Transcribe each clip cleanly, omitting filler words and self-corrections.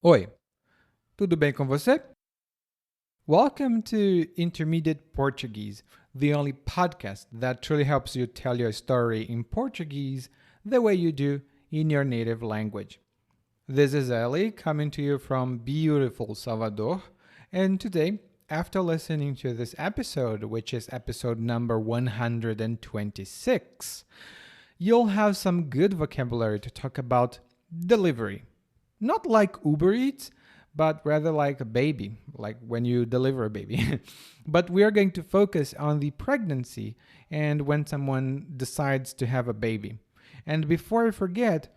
Oi, tudo bem com você? Welcome to Intermediate Portuguese, the only podcast that truly helps you tell your story in Portuguese the way you do in your native language. This is Ellie coming to you from beautiful Salvador, and today, after listening to this episode, which is episode number 126, you'll have some good vocabulary to talk about delivery. Not like Uber Eats, but rather like a baby, like when you deliver a baby. But we are going to focus on the pregnancy and when someone decides to have a baby. And before I forget,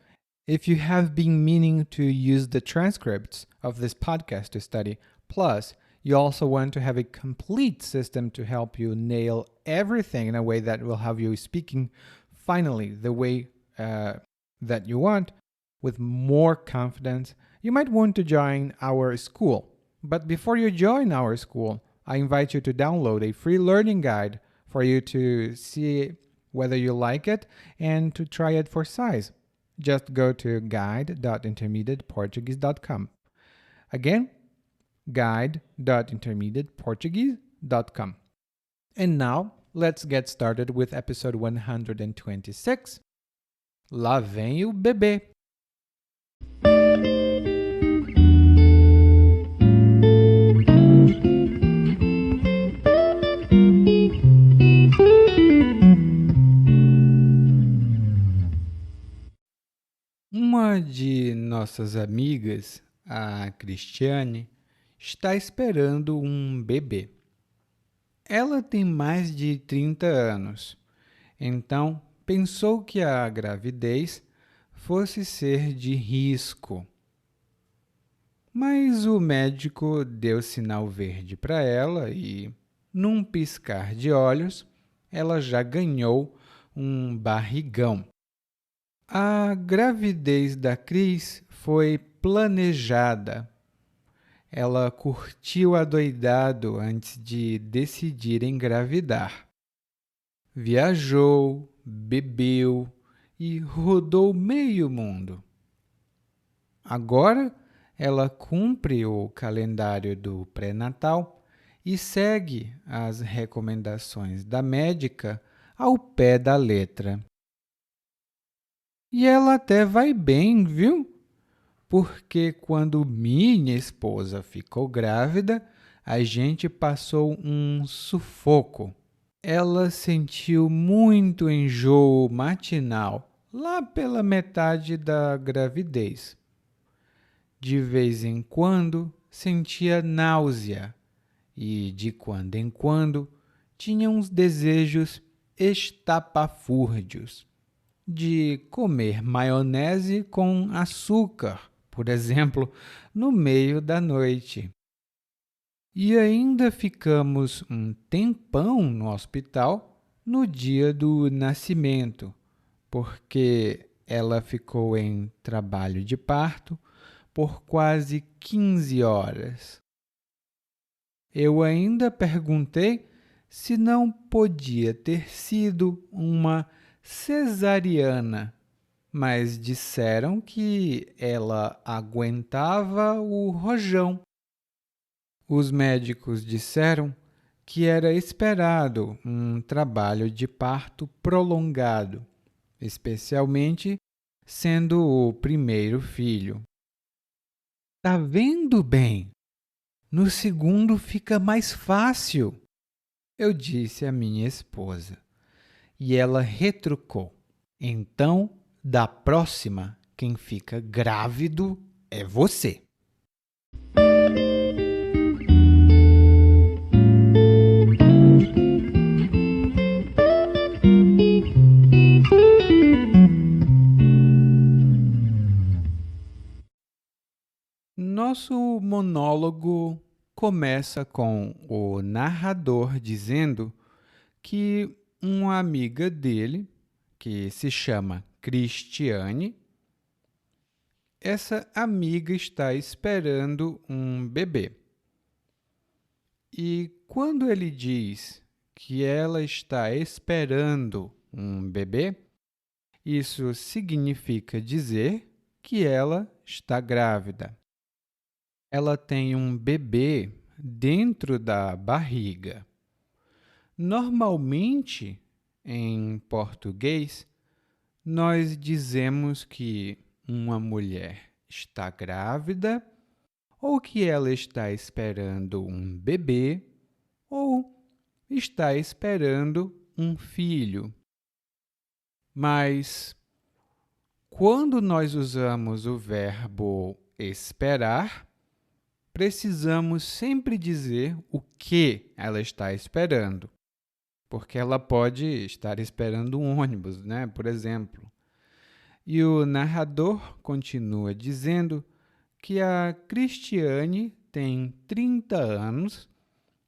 if you have been meaning to use the transcripts of this podcast to study, plus you also want to have a complete system to help you nail everything in a way that will have you speaking finally the way that you want, with more confidence, you might want to join our school. But before you join our school, I invite you to download a free learning guide for you to see whether you like it and to try it for size. Just go to guide.intermediateportuguese.com. Again, guide.intermediateportuguese.com. And now, let's get started with episode 126. Lá vem o bebê. Uma de nossas amigas, a Cristiane, está esperando um bebê. Ela tem mais de 30 anos, então pensou que a gravidez fosse ser de risco. Mas o médico deu sinal verde para ela e, num piscar de olhos, ela já ganhou um barrigão. A gravidez da Cris foi planejada. Ela curtiu adoidado antes de decidir engravidar. Viajou, bebeu e rodou meio mundo. Agora, ela cumpre o calendário do pré-natal e segue as recomendações da médica ao pé da letra. E ela até vai bem, viu? Porque quando minha esposa ficou grávida, a gente passou um sufoco. Ela sentiu muito enjoo matinal, lá pela metade da gravidez. De vez em quando, sentia náusea e, de quando em quando, tinha uns desejos estapafúrdios de comer maionese com açúcar, por exemplo, no meio da noite. E ainda ficamos um tempão no hospital no dia do nascimento, porque ela ficou em trabalho de parto por quase 15 horas. Eu ainda perguntei se não podia ter sido uma cesariana, mas disseram que ela aguentava o rojão. Os médicos disseram que era esperado um trabalho de parto prolongado, especialmente sendo o primeiro filho. Tá vendo bem? No segundo fica mais fácil, eu disse à minha esposa. E ela retrucou. Então, da próxima, quem fica grávido é você. Nosso monólogo começa com o narrador dizendo que uma amiga dele, que se chama Cristiane, essa amiga está esperando um bebê. E quando ele diz que ela está esperando um bebê, isso significa dizer que ela está grávida. ela tem um bebê dentro da barriga. Normalmente, em português, nós dizemos que uma mulher está grávida ou que ela está esperando um bebê ou está esperando um filho. Mas quando nós usamos o verbo esperar, precisamos sempre dizer o que ela está esperando, porque ela pode estar esperando um ônibus, né? Por exemplo. E o narrador continua dizendo que a Cristiane tem 30 anos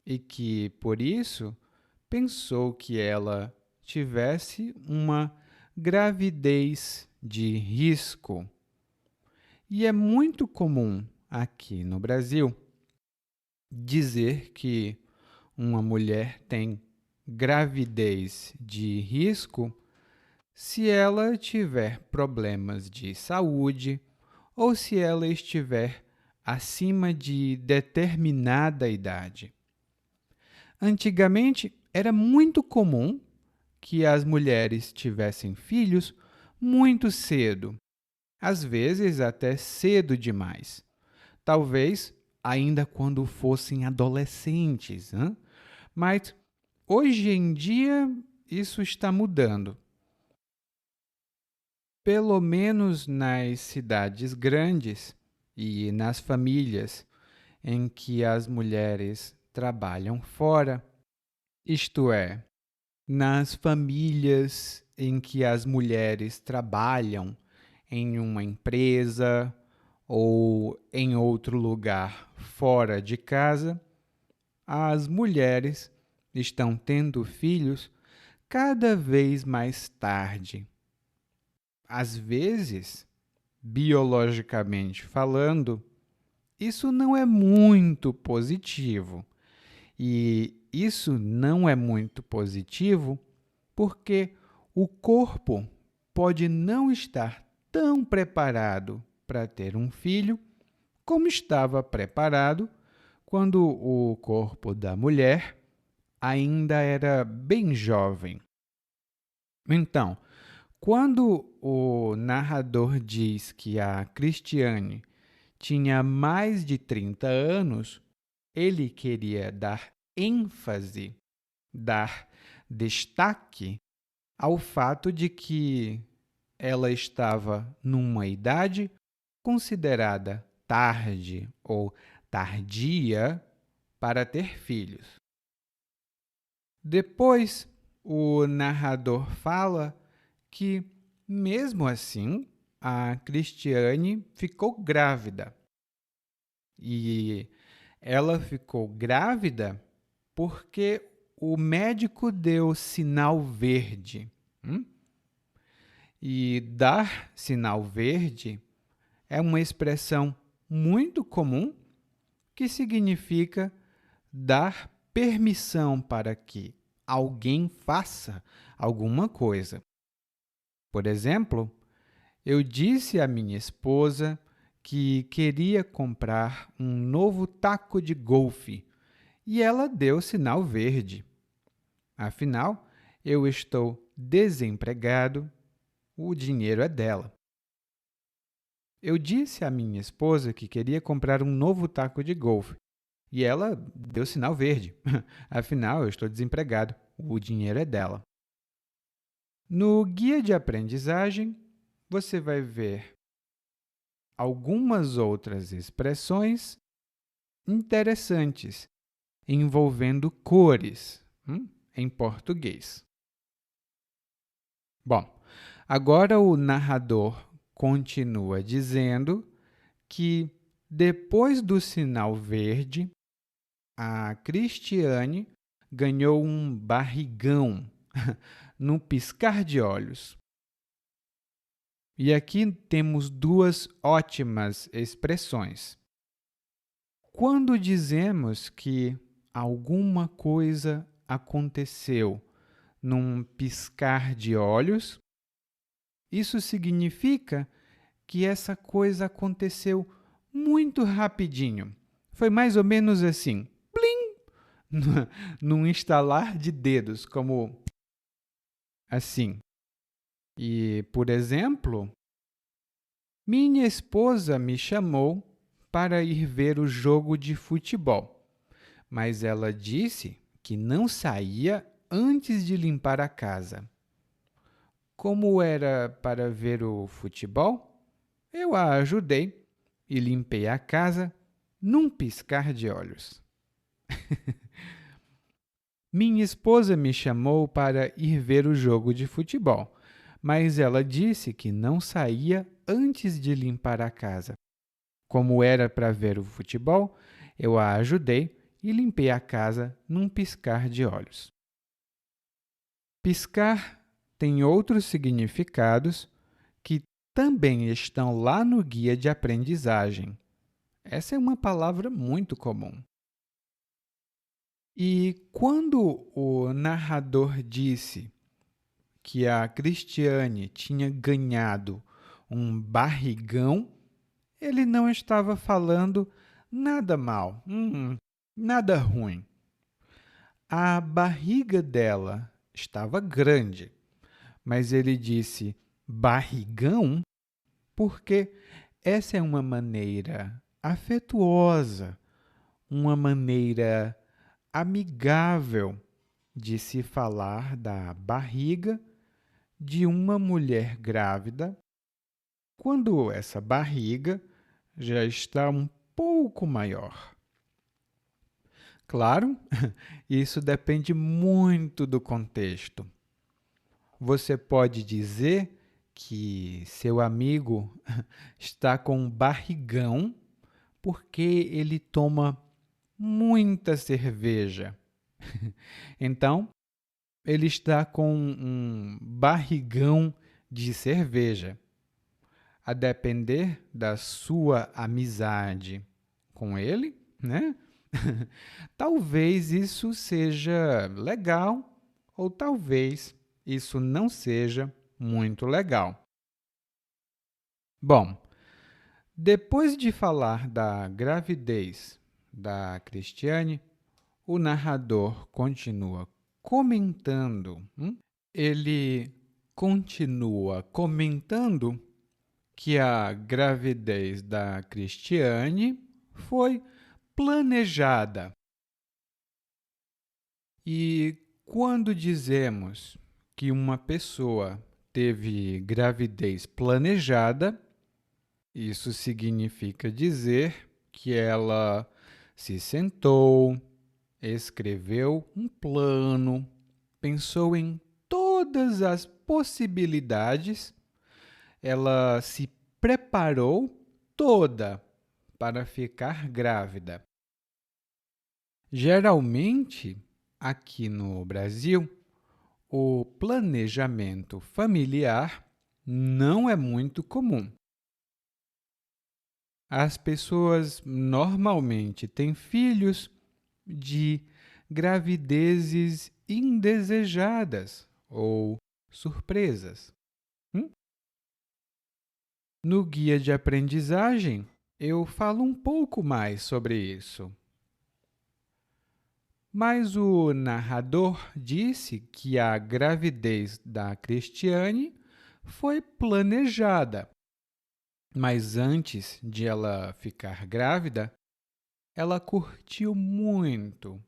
e que, por isso, pensou que ela tivesse uma gravidez de risco. E é muito comum aqui no Brasil dizer que uma mulher tem gravidez de risco se ela tiver problemas de saúde ou se ela estiver acima de determinada idade. Antigamente, era muito comum que as mulheres tivessem filhos muito cedo, às vezes até cedo demais. Talvez ainda quando fossem adolescentes, hein? Mas hoje em dia isso está mudando. Pelo menos nas cidades grandes e nas famílias em que as mulheres trabalham fora, isto é, nas famílias em que as mulheres trabalham em uma empresa ou em outro lugar fora de casa, as mulheres estão tendo filhos cada vez mais tarde. Às vezes, biologicamente falando, isso não é muito positivo. E isso não é muito positivo porque o corpo pode não estar tão preparado para ter um filho como estava preparado quando o corpo da mulher ainda era bem jovem. Então, quando o narrador diz que a Cristiane tinha mais de 30 anos, ele queria dar ênfase, dar destaque ao fato de que ela estava numa idade considerada tarde ou tardia para ter filhos. Depois, o narrador fala que, mesmo assim, a Cristiane ficou grávida. E ela ficou grávida porque o médico deu sinal verde. E dar sinal verde é uma expressão muito comum que significa dar permissão para que alguém faça alguma coisa. Por exemplo, eu disse à minha esposa que queria comprar um novo taco de golfe e ela deu sinal verde. Afinal, eu estou desempregado, o dinheiro é dela. Eu disse à minha esposa que queria comprar um novo taco de golfe e ela deu sinal verde. Afinal, eu estou desempregado, o dinheiro é dela. No guia de aprendizagem, você vai ver algumas outras expressões interessantes envolvendo cores em português. Bom, agora o narrador continua dizendo que depois do sinal verde, a Cristiane ganhou um barrigão no piscar de olhos. E aqui temos duas ótimas expressões. Quando dizemos que alguma coisa aconteceu num piscar de olhos, isso significa que essa coisa aconteceu muito rapidinho. Foi mais ou menos assim, num estalar de dedos, como assim. E, por exemplo, minha esposa me chamou para ir ver o jogo de futebol, mas ela disse que não saía antes de limpar a casa. Como era para ver o futebol, eu a ajudei e limpei a casa num piscar de olhos. Minha esposa me chamou para ir ver o jogo de futebol, mas ela disse que não saía antes de limpar a casa. Como era para ver o futebol, eu a ajudei e limpei a casa num piscar de olhos. Piscar tem outros significados que também estão lá no guia de aprendizagem. Essa é uma palavra muito comum. E quando o narrador disse que a Cristiane tinha ganhado um barrigão, ele não estava falando nada mal, nada ruim. A barriga dela estava grande, mas ele disse barrigão porque essa é uma maneira afetuosa, uma maneira amigável de se falar da barriga de uma mulher grávida quando essa barriga já está um pouco maior. Claro, isso depende muito do contexto. Você pode dizer que seu amigo está com um barrigão porque ele toma muita cerveja. Então, ele está com um barrigão de cerveja. A depender da sua amizade com ele, né? Talvez isso seja legal ou talvez isso não seja muito legal. Bom, depois de falar da gravidez da Cristiane, o narrador continua comentando. Ele continua comentando que a gravidez da Cristiane foi planejada. E quando dizemos que uma pessoa teve gravidez planejada, isso significa dizer que ela se sentou, escreveu um plano, pensou em todas as possibilidades, ela se preparou toda para ficar grávida. Geralmente, aqui no Brasil, o planejamento familiar não é muito comum. As pessoas normalmente têm filhos de gravidezes indesejadas ou surpresas. No guia de aprendizagem, eu falo um pouco mais sobre isso. Mas o narrador disse que a gravidez da Cristiane foi planejada. Mas antes de ela ficar grávida, ela curtiu muito.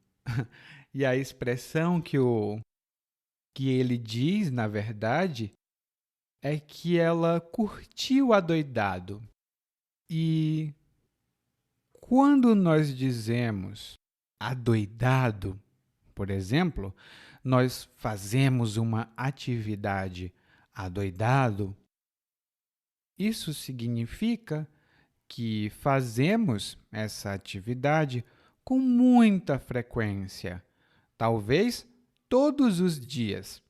E a expressão que ele diz, na verdade, é que ela curtiu adoidado. E quando nós dizemos adoidado, por exemplo, nós fazemos uma atividade adoidado, isso significa que fazemos essa atividade com muita frequência, talvez todos os dias,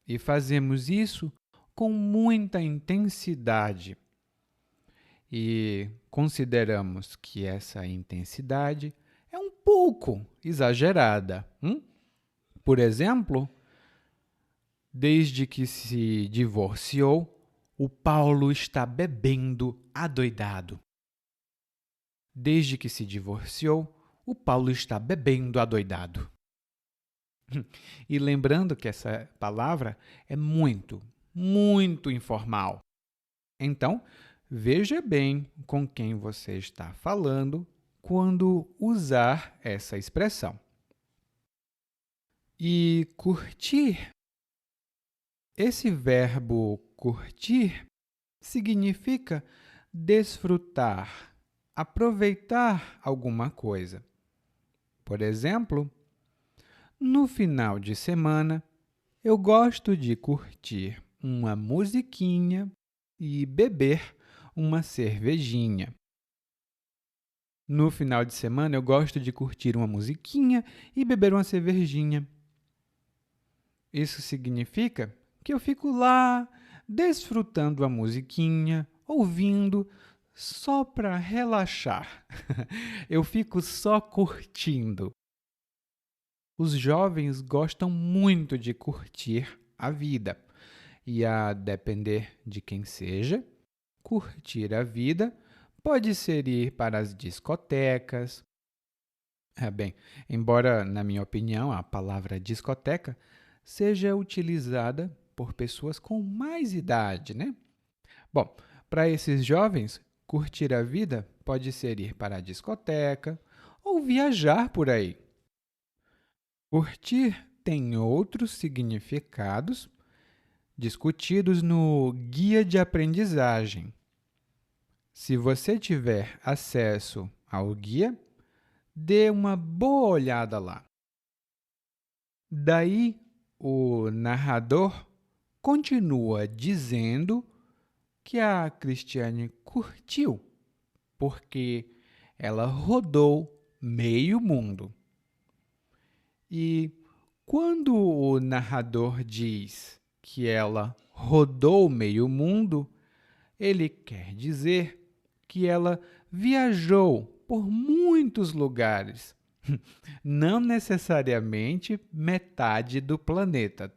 e fazemos isso com muita intensidade. E consideramos que essa intensidade é um pouco exagerada. Por exemplo, desde que se divorciou, o Paulo está bebendo adoidado. Desde que se divorciou, o Paulo está bebendo adoidado. E lembrando que essa palavra é muito, muito informal. Então, veja bem com quem você está falando quando usar essa expressão. E curtir, esse verbo curtir significa desfrutar, aproveitar alguma coisa. Por exemplo, no final de semana, eu gosto de curtir uma musiquinha e beber uma cervejinha. No final de semana, eu gosto de curtir uma musiquinha e beber uma cervejinha. Isso significa que eu fico lá, desfrutando a musiquinha, ouvindo, só para relaxar. Eu fico só curtindo. Os jovens gostam muito de curtir a vida. E a depender de quem seja, curtir a vida pode ser ir para as discotecas. Bem, embora, na minha opinião, a palavra discoteca seja utilizada por pessoas com mais idade, né? Bom, para esses jovens, curtir a vida pode ser ir para a discoteca ou viajar por aí. Curtir tem outros significados discutidos no Guia de Aprendizagem. Se você tiver acesso ao guia, dê uma boa olhada lá. Daí, o narrador continua dizendo que a Cristiane curtiu, porque ela rodou meio mundo. E quando o narrador diz que ela rodou meio mundo, ele quer dizer que ela viajou por muitos lugares, não necessariamente metade do planeta,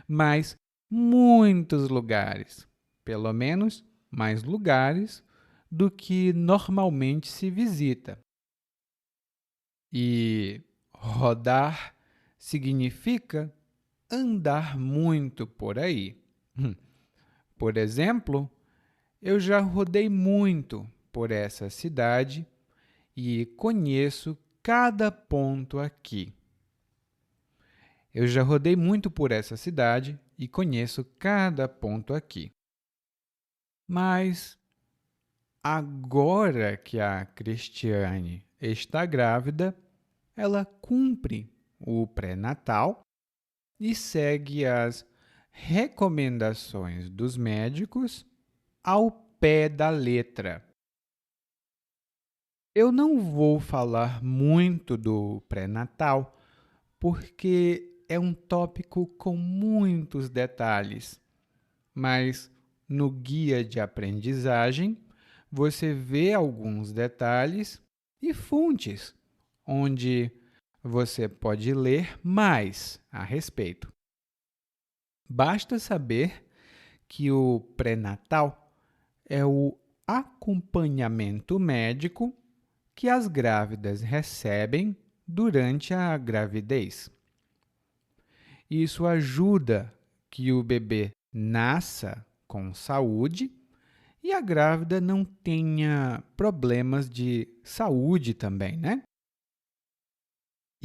mas muitos lugares, pelo menos mais lugares do que normalmente se visita. E rodar significa andar muito por aí. Por exemplo, eu já rodei muito por essa cidade e conheço cada ponto aqui. Eu já rodei muito por essa cidade e conheço cada ponto aqui. Mas agora que a Cristiane está grávida, ela cumpre o pré-natal e segue as recomendações dos médicos ao pé da letra. Eu não vou falar muito do pré-natal, porque é um tópico com muitos detalhes, mas no guia de aprendizagem você vê alguns detalhes e fontes onde você pode ler mais a respeito. Basta saber que o pré-natal é o acompanhamento médico que as grávidas recebem durante a gravidez. Isso ajuda que o bebê nasça com saúde e a grávida não tenha problemas de saúde também, né?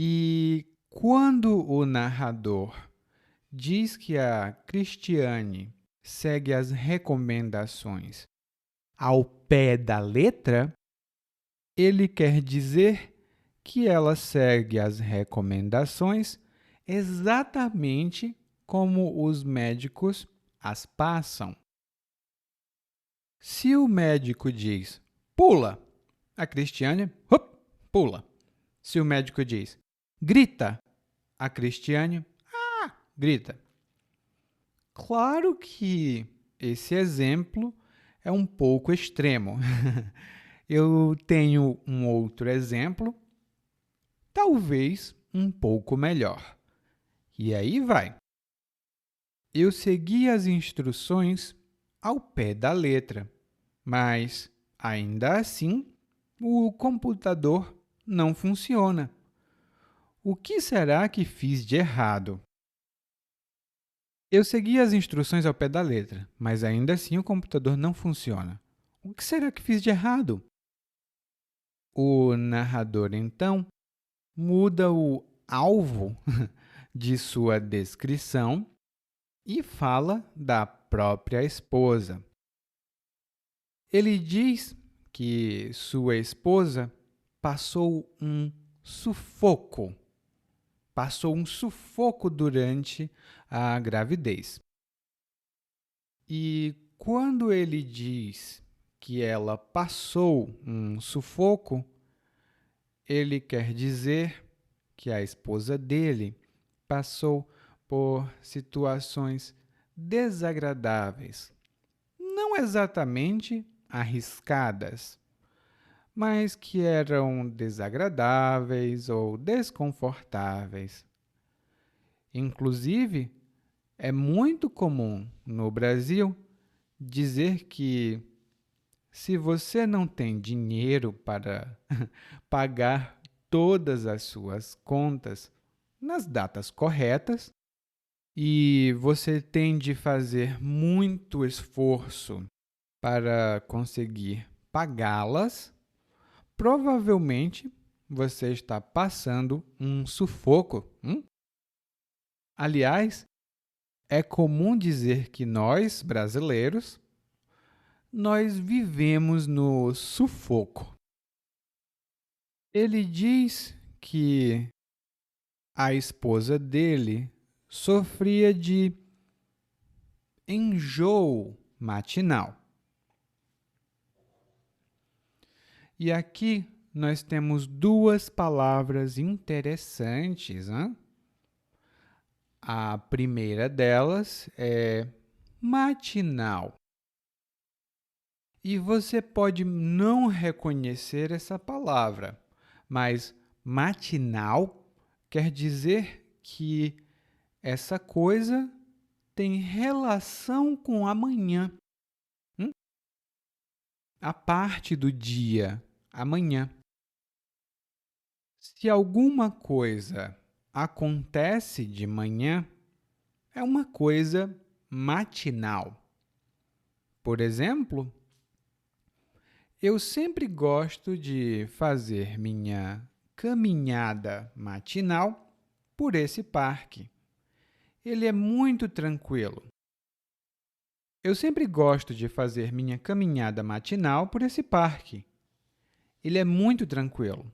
E quando o narrador diz que a Cristiane segue as recomendações ao pé da letra, ele quer dizer que ela segue as recomendações exatamente como os médicos as passam. Se o médico diz pula, a Cristiane pula. Se o médico diz grita, a Cristiane grita. Claro que esse exemplo é um pouco extremo. Eu tenho um outro exemplo, talvez um pouco melhor. E aí vai. Eu segui as instruções ao pé da letra, mas, ainda assim, O computador não funciona. O que será que fiz de errado? Eu segui as instruções ao pé da letra, mas ainda assim o computador não funciona. O que será que fiz de errado? O narrador, então, muda o alvo de sua descrição e fala da própria esposa. Ele diz que sua esposa passou um sufoco, passou um sufoco durante a gravidez. E quando ele diz que ela passou um sufoco, ele quer dizer que a esposa dele passou por situações desagradáveis, não exatamente arriscadas, mas que eram desagradáveis ou desconfortáveis. Inclusive, é muito comum no Brasil dizer que se você não tem dinheiro para pagar todas as suas contas nas datas corretas e você tem de fazer muito esforço para conseguir pagá-las, provavelmente você está passando um sufoco. Aliás, é comum dizer que nós, brasileiros, nós vivemos no sufoco. Ele diz que a esposa dele sofria de enjoo matinal. E aqui nós temos duas palavras interessantes. A primeira delas é matinal. E você pode não reconhecer essa palavra, mas matinal quer dizer que essa coisa tem relação com amanhã. A parte do dia, amanhã. Se alguma coisa acontece de manhã, é uma coisa matinal. Por exemplo, eu sempre gosto de fazer minha caminhada matinal por esse parque. Ele é muito tranquilo. Eu sempre gosto de fazer minha caminhada matinal por esse parque. Ele é muito tranquilo.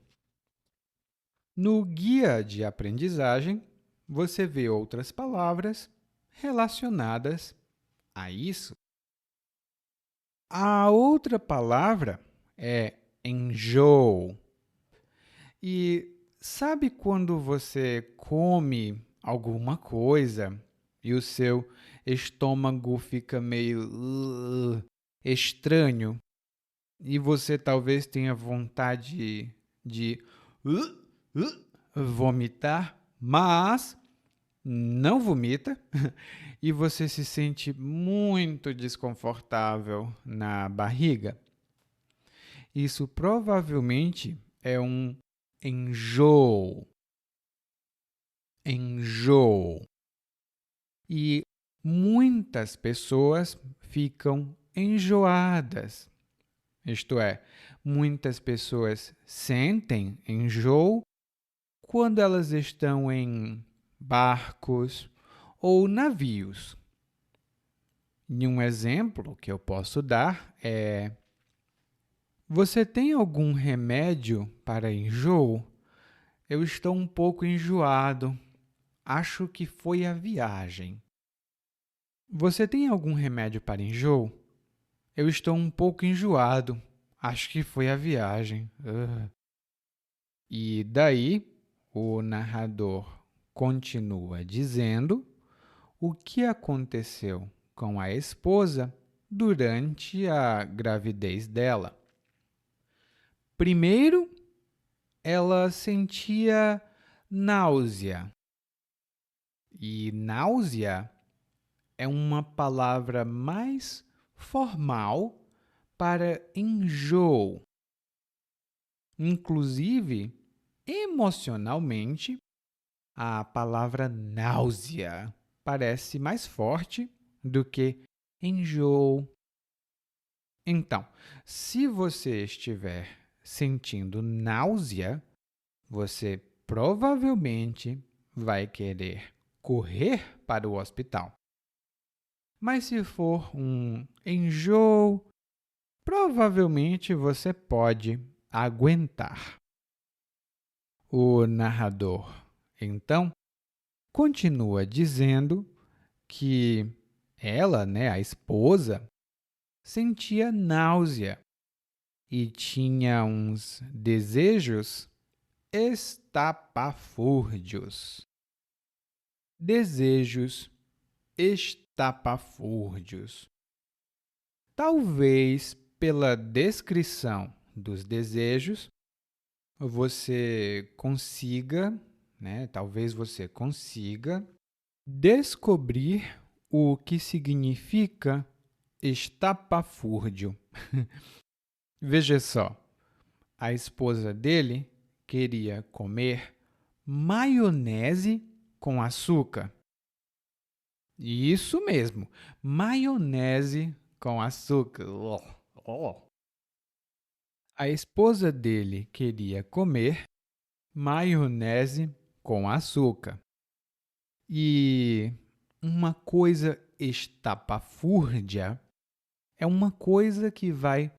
No guia de aprendizagem, você vê outras palavras relacionadas a isso. A outra palavra é enjoo. E sabe quando você come alguma coisa e o seu estômago fica meio estranho e você talvez tenha vontade de vomitar, mas não vomita e você se sente muito desconfortável na barriga? Isso provavelmente é um enjoo. Enjoo. E muitas pessoas ficam enjoadas. Isto é, muitas pessoas sentem enjoo quando elas estão em barcos ou navios. E um exemplo que eu posso dar é: você tem algum remédio para enjoo? Eu estou um pouco enjoado. Acho que foi a viagem. Você tem algum remédio para enjoo? Eu estou um pouco enjoado. Acho que foi a viagem. E daí, o narrador continua dizendo o que aconteceu com a esposa durante a gravidez dela. Primeiro, ela sentia náusea. E náusea é uma palavra mais formal para enjoo. Inclusive, emocionalmente, a palavra náusea parece mais forte do que enjoo. Então, se você estiver sentindo náusea, você provavelmente vai querer correr para o hospital. Mas se for um enjoo, provavelmente você pode aguentar. O narrador, então, continua dizendo que ela, né, a esposa, sentia náusea e tinha uns desejos estapafúrdios. Desejos estapafúrdios. Talvez pela descrição dos desejos, você consiga, né? Talvez você consiga descobrir o que significa estapafúrdio. Veja só, a esposa dele queria comer maionese com açúcar. Isso mesmo, maionese com açúcar. A esposa dele queria comer maionese com açúcar. E uma coisa estapafúrdia é uma coisa que vai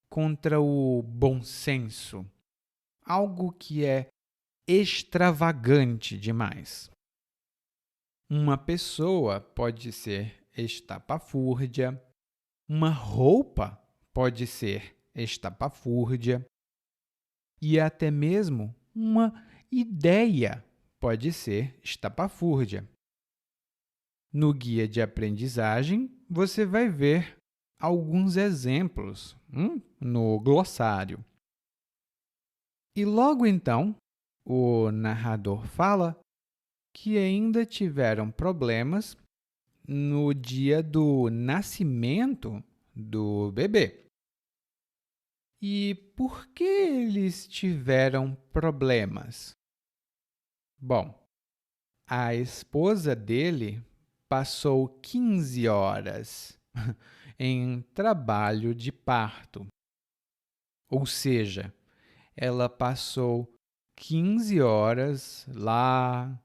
contra o bom senso, algo que é extravagante demais. Uma pessoa pode ser estapafúrdia, uma roupa pode ser estapafúrdia e até mesmo uma ideia pode ser estapafúrdia. No guia de aprendizagem, você vai ver alguns exemplos no glossário. E logo então, o narrador fala que ainda tiveram problemas no dia do nascimento do bebê. E por que eles tiveram problemas? Bom, a esposa dele passou 15 horas em trabalho de parto. Ou seja, ela passou 15 horas lá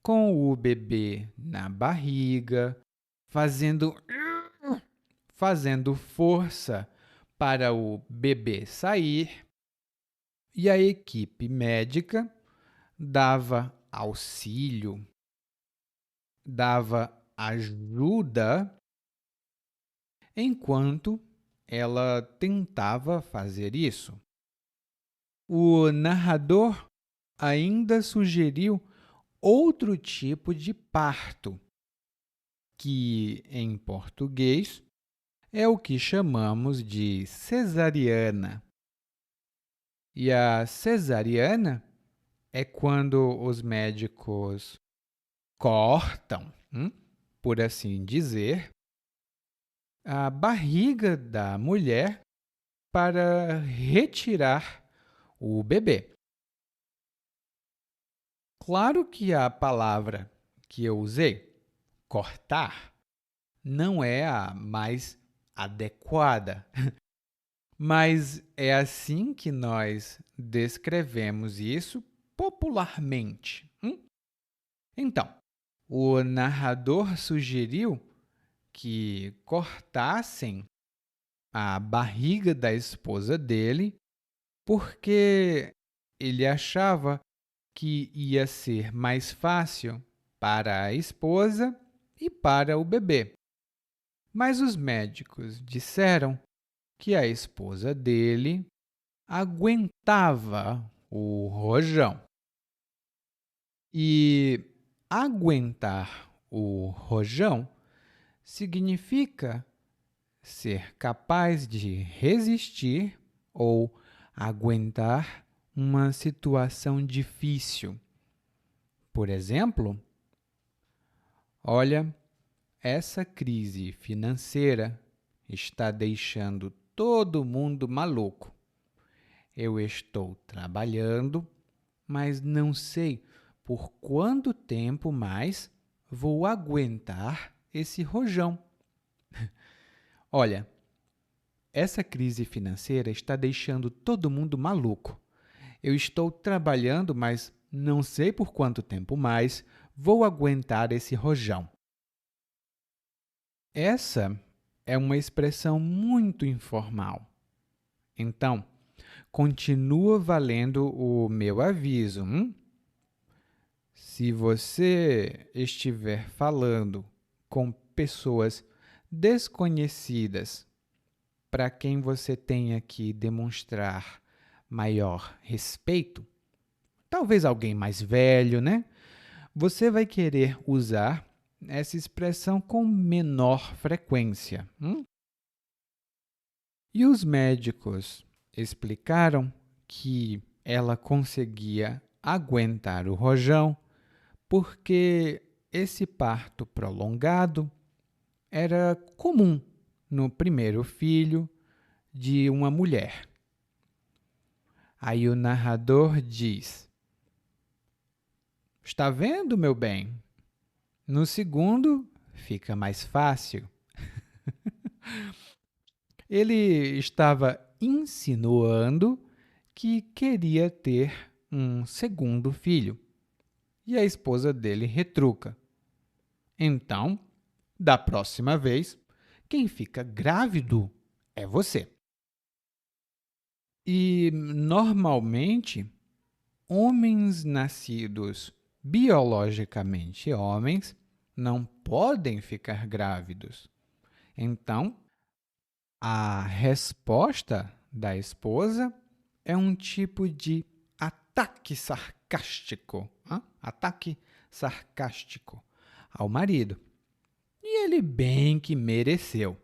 com o bebê na barriga, fazendo força para o bebê sair, e a equipe médica dava auxílio, dava ajuda enquanto ela tentava fazer isso. O narrador ainda sugeriu outro tipo de parto, que em português é o que chamamos de cesariana. E a cesariana é quando os médicos cortam, por assim dizer, a barriga da mulher para retirar o bebê. Claro que a palavra que eu usei, cortar, não é a mais adequada, mas é assim que nós descrevemos isso popularmente. Então, o narrador sugeriu que cortassem a barriga da esposa dele porque ele achava que ia ser mais fácil para a esposa e para o bebê. Mas os médicos disseram que a esposa dele aguentava o rojão. E aguentar o rojão significa ser capaz de resistir ou aguentar uma situação difícil. Por exemplo, olha, essa crise financeira está deixando todo mundo maluco. Eu estou trabalhando, mas não sei por quanto tempo mais vou aguentar esse rojão. Olha, essa crise financeira está deixando todo mundo maluco. Eu estou trabalhando, mas não sei por quanto tempo mais vou aguentar esse rojão. Essa é uma expressão muito informal. Então, continua valendo o meu aviso. Se você estiver falando com pessoas desconhecidas para quem você tenha que demonstrar maior respeito, talvez alguém mais velho, né? Você vai querer usar essa expressão com menor frequência. E os médicos explicaram que ela conseguia aguentar o rojão porque esse parto prolongado era comum no primeiro filho de uma mulher. Aí o narrador diz: Está vendo, meu bem? No segundo, fica mais fácil. Ele estava insinuando que queria ter um segundo filho. E a esposa dele retruca: Então, da próxima vez, quem fica grávido é você. E, normalmente, homens nascidos biologicamente homens não podem ficar grávidos. Então, a resposta da esposa é um tipo de ataque sarcástico, ataque sarcástico ao marido. E ele bem que mereceu.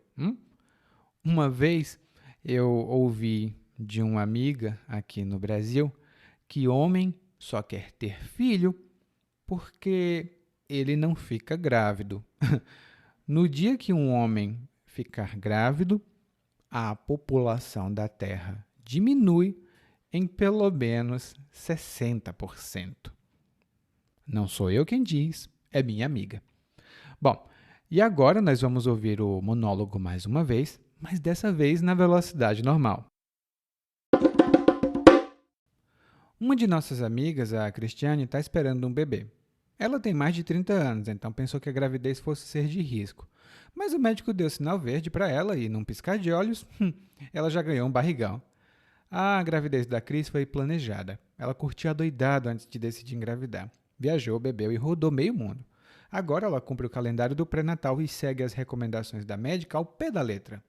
Uma vez eu ouvi de uma amiga aqui no Brasil que homem só quer ter filho porque ele não fica grávido. No dia que um homem ficar grávido, a população da Terra diminui em pelo menos 60%. Não sou eu quem diz, é minha amiga. Bom, e agora nós vamos ouvir o monólogo mais uma vez, mas dessa vez na velocidade normal. Uma de nossas amigas, a Cristiane, está esperando um bebê. Ela tem mais de 30 anos, então pensou que a gravidez fosse ser de risco. Mas o médico deu sinal verde para ela e, num piscar de olhos, ela já ganhou um barrigão. A gravidez da Cris foi planejada. Ela curtiu adoidado antes de decidir engravidar. Viajou, bebeu e rodou meio mundo. Agora ela cumpre o calendário do pré-natal e segue as recomendações da médica ao pé da letra.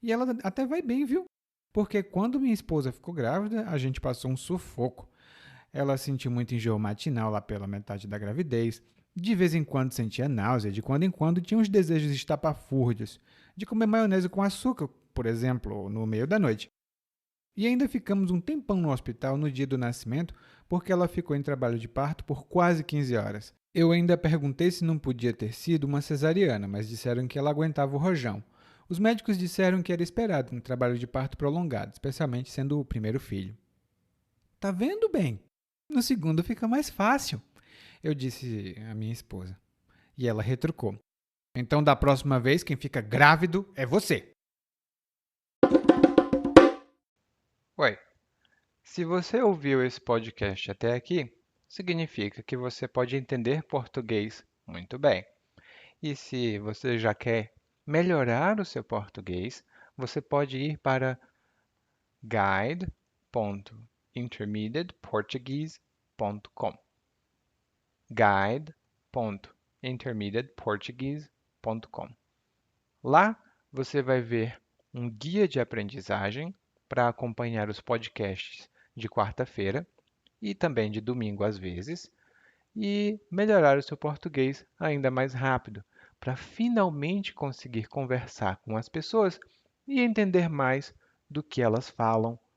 E ela até vai bem, viu? Porque quando minha esposa ficou grávida, a gente passou um sufoco. Ela sentiu muito enjoo matinal lá pela metade da gravidez. De vez em quando sentia náusea, de quando em quando tinha uns desejos estapafúrdios, de comer maionese com açúcar, por exemplo, no meio da noite. E ainda ficamos um tempão no hospital no dia do nascimento, porque ela ficou em trabalho de parto por quase 15 horas. Eu ainda perguntei se não podia ter sido uma cesariana, mas disseram que ela aguentava o rojão. Os médicos disseram que era esperado um trabalho de parto prolongado, especialmente sendo o primeiro filho. Tá vendo bem? No segundo fica mais fácil, eu disse à minha esposa. E ela retrucou: Então, da próxima vez, quem fica grávido é você. Oi, se você ouviu esse podcast até aqui, significa que você pode entender português muito bem. E se você já quer melhorar o seu português, você pode ir para guide.intermediateportuguese.com. guide.intermediateportuguese.com. Lá você vai ver um guia de aprendizagem para acompanhar os podcasts de quarta-feira e também de domingo às vezes, e melhorar o seu português ainda mais rápido, para finalmente conseguir conversar com as pessoas e entender mais do que elas falam